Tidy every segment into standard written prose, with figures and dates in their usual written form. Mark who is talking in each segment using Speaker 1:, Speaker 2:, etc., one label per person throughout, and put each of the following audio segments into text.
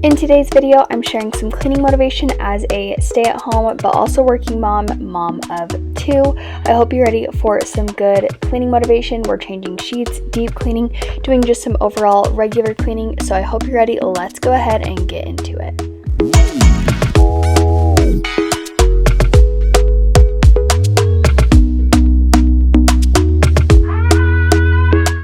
Speaker 1: In today's video, I'm sharing some cleaning motivation as a stay-at-home but also working mom of two. I hope you're ready for some good cleaning motivation. We're changing sheets, deep cleaning, doing just some overall regular cleaning. So I hope you're ready. Let's go ahead and get into it.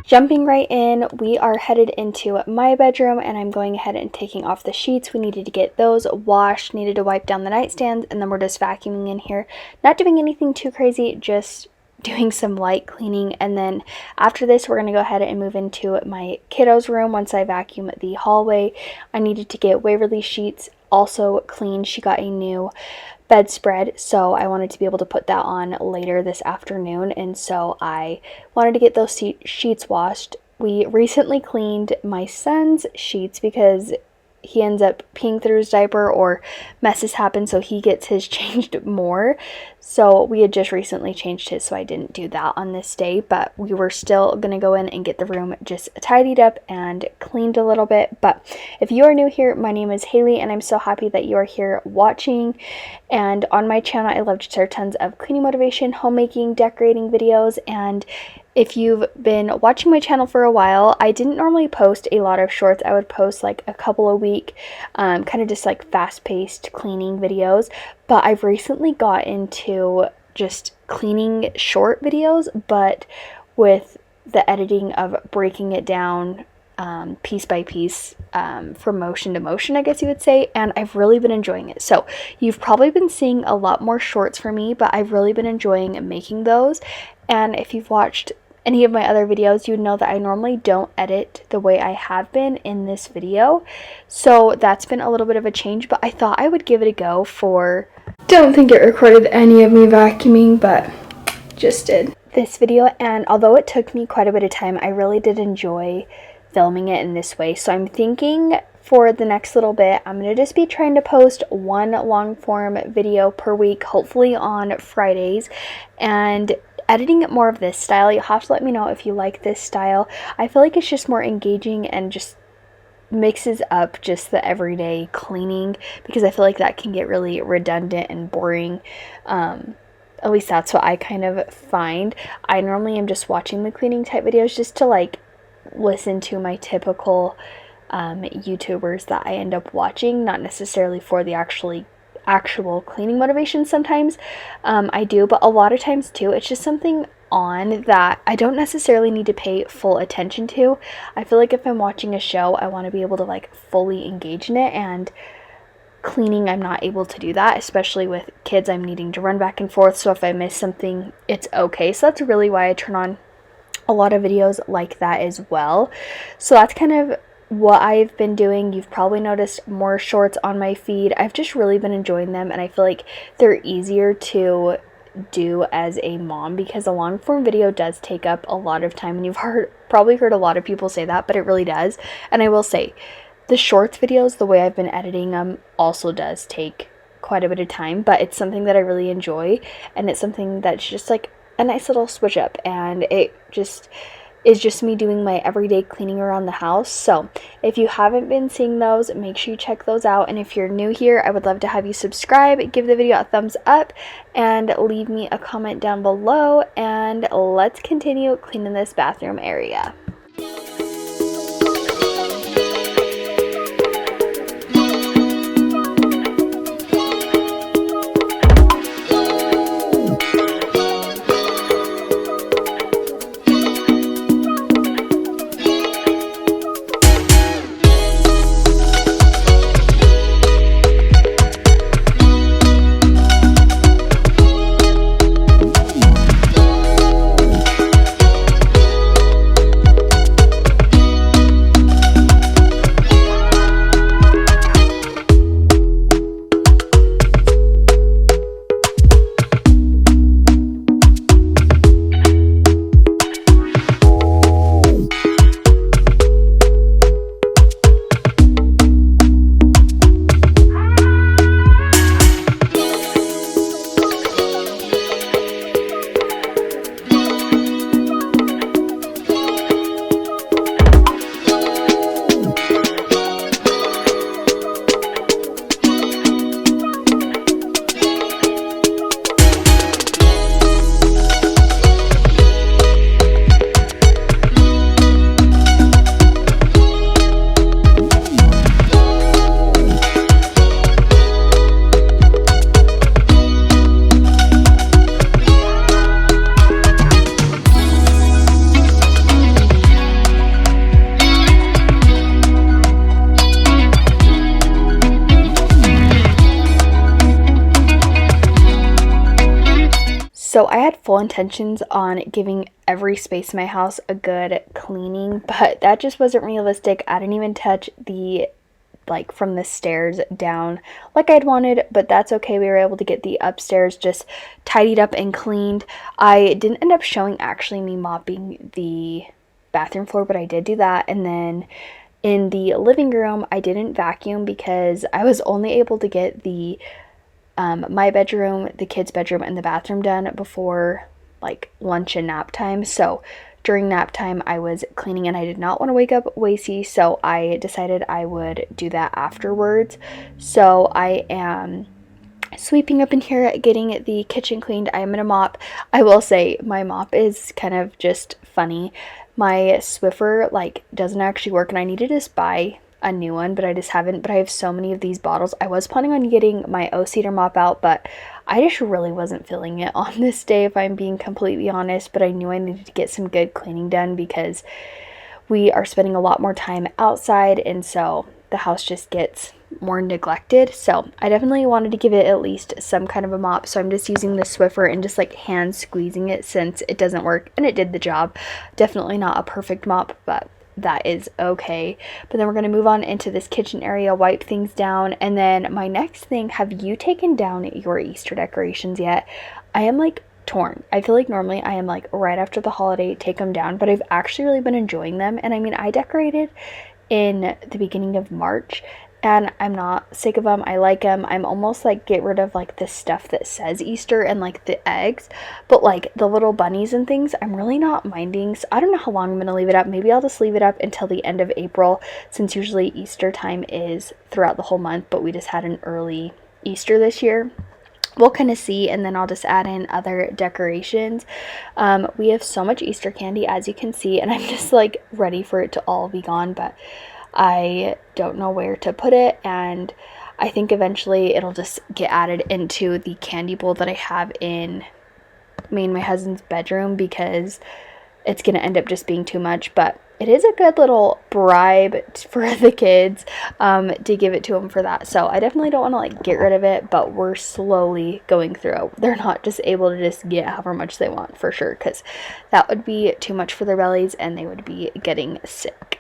Speaker 1: Jumping right in, we are headed into my bedroom and I'm going ahead and taking off the sheets. We needed to get those washed, needed to wipe down the nightstands, and then we're just vacuuming in here. Not doing anything too crazy, just doing some light cleaning. And then after this, we're going to go ahead and move into my kiddo's room once I vacuum the hallway. I needed to get Waverly sheets also cleaned. She got a new bedspread, so I wanted to be able to put that on later this afternoon, and so I wanted to get those sheets washed. We recently cleaned my son's sheets because he ends up peeing through his diaper or messes happen, so he gets his changed more. So we had just recently changed his, so I didn't do that on this day, but we were still gonna go in and get the room just tidied up and cleaned a little bit. But if you are new here, my name is Haley and I'm so happy that you are here watching. And on my channel, I love to share tons of cleaning motivation, homemaking, decorating videos. And if you've been watching my channel for a while, I didn't normally post a lot of shorts. I would post like a couple a week, kind of just like fast-paced cleaning videos. But I've recently got into just cleaning short videos, but with the editing of breaking it down piece by piece, from motion to motion, I guess you would say, and I've really been enjoying it. So you've probably been seeing a lot more shorts for me, but I've really been enjoying making those. And if you've watched any of my other videos, you would know that I normally don't edit the way I have been in this video. So that's been a little bit of a change, but I thought I would give it a go for... Don't think it recorded any of me vacuuming, but just did this video. And although it took me quite a bit of time, I really did enjoy filming it in this way. So I'm thinking for the next little bit, I'm going to just be trying to post one long form video per week, hopefully on Fridays, and editing it more of this style. You'll have to let me know if you like this style. I feel like it's just more engaging and just mixes up just the everyday cleaning, because I feel like that can get really redundant and boring. At least that's what I kind of find. I normally am just watching the cleaning type videos just to like listen to my typical YouTubers that I end up watching, not necessarily for the actual cleaning motivation. Sometimes I do, but a lot of times too, it's just something on that I don't necessarily need to pay full attention to. I feel like if I'm watching a show, I want to be able to like fully engage in it, and cleaning, I'm not able to do that, especially with kids. I'm needing to run back and forth, so if I miss something, it's okay. So that's really why I turn on a lot of videos like that as well. So that's kind of what I've been doing. You've probably noticed more shorts on my feed. I've just really been enjoying them, and I feel like they're easier to do as a mom because a long form video does take up a lot of time, and you've probably heard a lot of people say that, but it really does. And I will say the shorts videos, the way I've been editing them, also does take quite a bit of time, but it's something that I really enjoy, and it's something that's just like a nice little switch up, and it just is just me doing my everyday cleaning around the house. So if you haven't been seeing those, make sure you check those out. And if you're new here, I would love to have you subscribe, give the video a thumbs up, and leave me a comment down below. And let's continue cleaning this bathroom area. So I had full intentions on giving every space in my house a good cleaning, but that just wasn't realistic. I didn't even touch the like from the stairs down like I'd wanted, but that's okay. We were able to get the upstairs just tidied up and cleaned. I didn't end up showing actually me mopping the bathroom floor, but I did do that. And then in the living room, I didn't vacuum because I was only able to get the my bedroom, the kids' bedroom, and the bathroom done before like lunch and nap time. So during nap time, I was cleaning and I did not want to wake up Wacy, so I decided I would do that afterwards. So I am sweeping up in here, getting the kitchen cleaned. I am gonna mop. I will say my mop is kind of just funny. My Swiffer like doesn't actually work, and I need to just buy a new one, but I just haven't. But I have so many of these bottles. I was planning on getting my O-Cedar mop out, but I just really wasn't feeling it on this day, if I'm being completely honest. But I knew I needed to get some good cleaning done because we are spending a lot more time outside, and so the house just gets more neglected. So I definitely wanted to give it at least some kind of a mop. So I'm just using the Swiffer and just like hand squeezing it since it doesn't work, and it did the job. Definitely not a perfect mop, but that is okay. But then we're going to move on into this kitchen area, wipe things down, and then my next thing, have you taken down your Easter decorations yet? I am like torn. I feel like normally I am like right after the holiday take them down, but I've actually really been enjoying them. And I mean, I decorated in the beginning of March and I'm not sick of them. I like them. I'm almost like get rid of like the stuff that says Easter and like the eggs, but like the little bunnies and things I'm really not minding. So I don't know how long I'm gonna leave it up. Maybe I'll just leave it up until the end of April, since usually Easter time is throughout the whole month, but we just had an early Easter this year. We'll kind of see, and then I'll just add in other decorations. We have so much Easter candy, as you can see, and I'm just like ready for it to all be gone, but I don't know where to put it, and I think eventually it'll just get added into the candy bowl that I have in me and my husband's bedroom, because it's going to end up just being too much. But it is a good little bribe for the kids to give it to them for that. So I definitely don't want to like get rid of it, but we're slowly going through it. They're not just able to just get however much they want, for sure, because that would be too much for their bellies and they would be getting sick.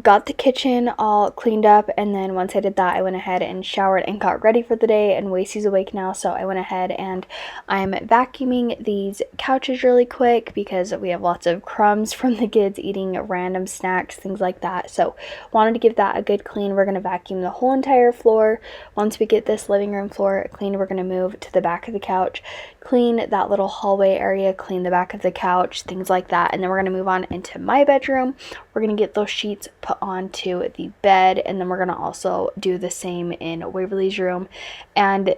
Speaker 1: Got the kitchen all cleaned up, and then once I did that, I went ahead and showered and got ready for the day, and Wasey's awake now, so I went ahead and I'm vacuuming these couches really quick because we have lots of crumbs from the kids eating random snacks, things like that. So wanted to give that a good clean. We're going to vacuum the whole entire floor. Once we get this living room floor cleaned, we're going to move to the back of the couch, clean that little hallway area, clean the back of the couch, things like that. And then we're going to move on into my bedroom. We're going to get those sheets put onto the bed, and then we're going to also do the same in Waverly's room. And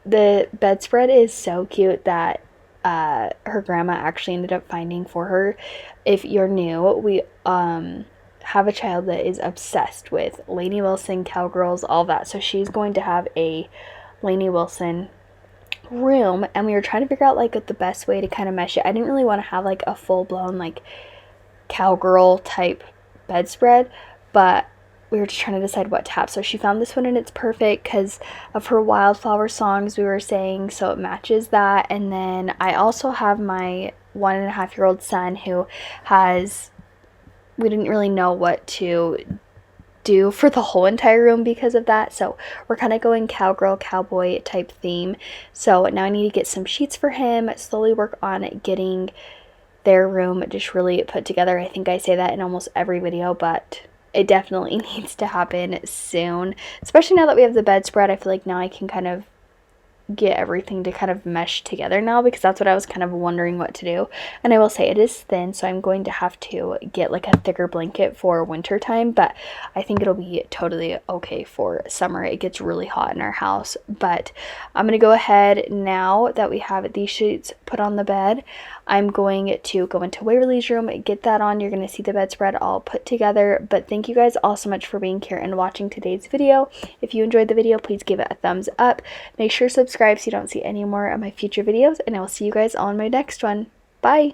Speaker 1: the bedspread is so cute that her grandma actually ended up finding for her. If you're new, we have a child that is obsessed with Lainey Wilson, Cowgirls, all that. So she's going to have a Lainey Wilson room, and we were trying to figure out like the best way to kind of mesh it. I didn't really want to have like a full-blown like cowgirl type bedspread, but we were just trying to decide what to have. So she found this one and it's perfect because of her wildflower songs we were saying, so it matches that. And then I also have my 1.5-year-old son who has, we didn't really know what to do for the whole entire room because of that, so we're kind of going cowgirl cowboy type theme. So now I need to get some sheets for him, slowly work on getting their room just really put together. I think I say that in almost every video, but it definitely needs to happen soon, especially now that we have the bedspread. I feel like now I can kind of get everything to kind of mesh together now, because that's what I was kind of wondering what to do. And I will say it is thin, so I'm going to have to get like a thicker blanket for winter time, but I think it'll be totally okay for summer. It gets really hot in our house. But I'm gonna go ahead, now that we have these sheets put on the bed, I'm going to go into Waverly's room, get that on. You're going to see the bedspread all put together. But thank you guys all so much for being here and watching today's video. If you enjoyed the video, please give it a thumbs up. Make sure to subscribe so you don't see any more of my future videos. And I will see you guys on my next one. Bye!